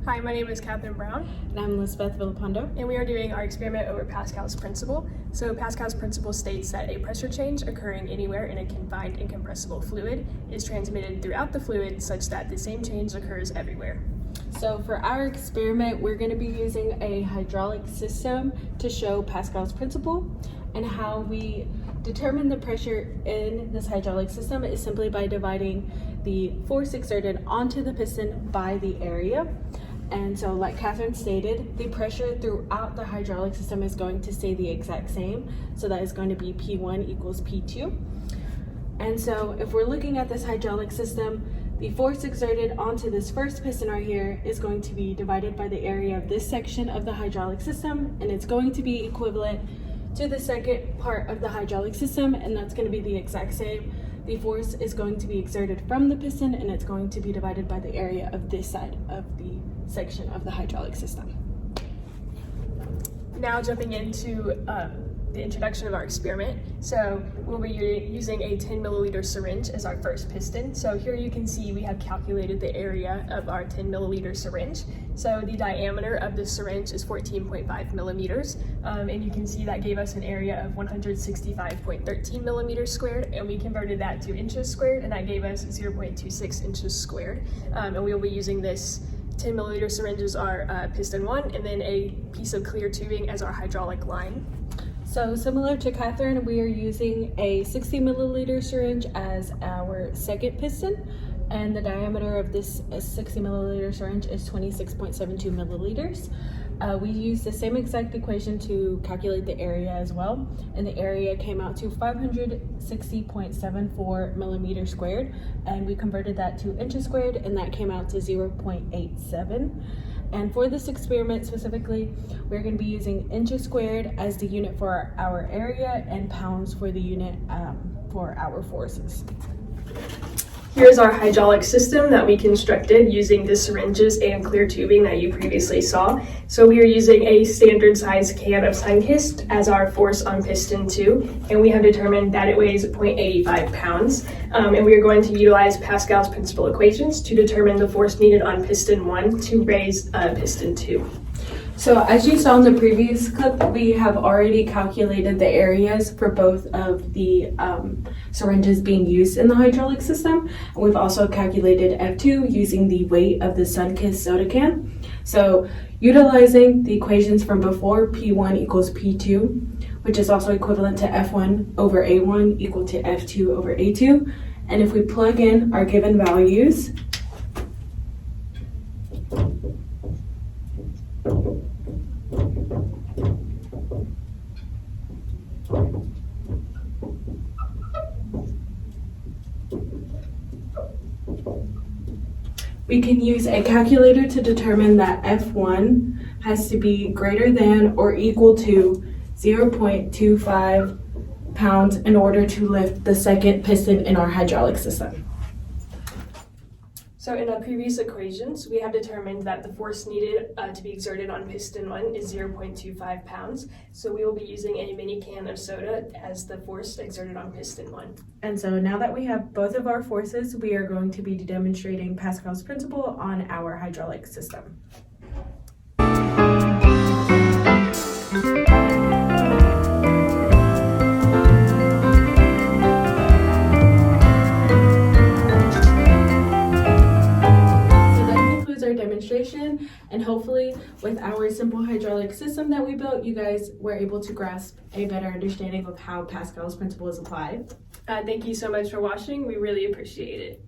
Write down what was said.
Hi, my name is Kathryn Brown, And I'm Lizbeth Villalpando. and we are doing our experiment over Pascal's principle. So Pascal's principle states that a pressure change occurring anywhere in a confined incompressible fluid is transmitted throughout the fluid such that the same change occurs everywhere. So for our experiment, we're going to be using a hydraulic system to show Pascal's principle, and how we determine the pressure in this hydraulic system is simply by dividing the force exerted onto the piston by the area. And so, like Kathryn stated, the pressure throughout the hydraulic system is going to stay the exact same. So that is going to be P1 equals P2. And so if we're looking at this hydraulic system, the force exerted onto this first piston right here is going to be divided by the area of this section of the hydraulic system, and it's going to be equivalent to the second part of the hydraulic system, and that's going to be the exact same. The force is going to be exerted from the piston, and it's going to be divided by the area of this side of the section of the hydraulic system. Now jumping into the introduction of our experiment. So we'll be using a 10 milliliter syringe as our first piston. So here you can see we have calculated the area of our 10 milliliter syringe. So the diameter of the syringe is 14.5 millimeters. And you can see that gave us an area of 165.13 millimeters squared, and we converted that to inches squared, and that gave us 0.26 inches squared. And we will be using this 10 milliliter syringe as our piston one, and then a piece of clear tubing as our hydraulic line. So similar to Kathryn, we are using a 60 milliliter syringe as our second piston, and the diameter of this 60 milliliter syringe is 26.72 milliliters. We used the same exact equation to calculate the area as well, and the area came out to 560.74 millimeters squared, and we converted that to inches squared, and that came out to 0.87. And for this experiment specifically, we're going to be using inches squared as the unit for our area, and pounds for the unit for our forces. Here's our hydraulic system that we constructed using the syringes and clear tubing that you previously saw. So we are using a standard size can of Sunkist as our force on piston 2, and we have determined that it weighs 0.85 pounds. And we are going to utilize Pascal's principle equations to determine the force needed on piston 1 to raise piston 2. So as you saw in the previous clip, we have already calculated the areas for both of the syringes being used in the hydraulic system. And we've also calculated F2 using the weight of the Sunkist soda can. So utilizing the equations from before, P1 equals P2, which is also equivalent to F1 over A1 equal to F2 over A2. And if we plug in our given values, we can use a calculator to determine that F1 has to be greater than or equal to 0.25 pounds in order to lift the second piston in our hydraulic system. So in our previous equations, we have determined that the force needed to be exerted on piston 1 is 0.25 pounds. So we will be using a mini can of soda as the force exerted on piston 1. And so now that we have both of our forces, we are going to be demonstrating Pascal's principle on our hydraulic system. Demonstration, and hopefully with our simple hydraulic system that we built, you guys were able to grasp a better understanding of how Pascal's principle is applied. Thank you so much for watching. We really appreciate it.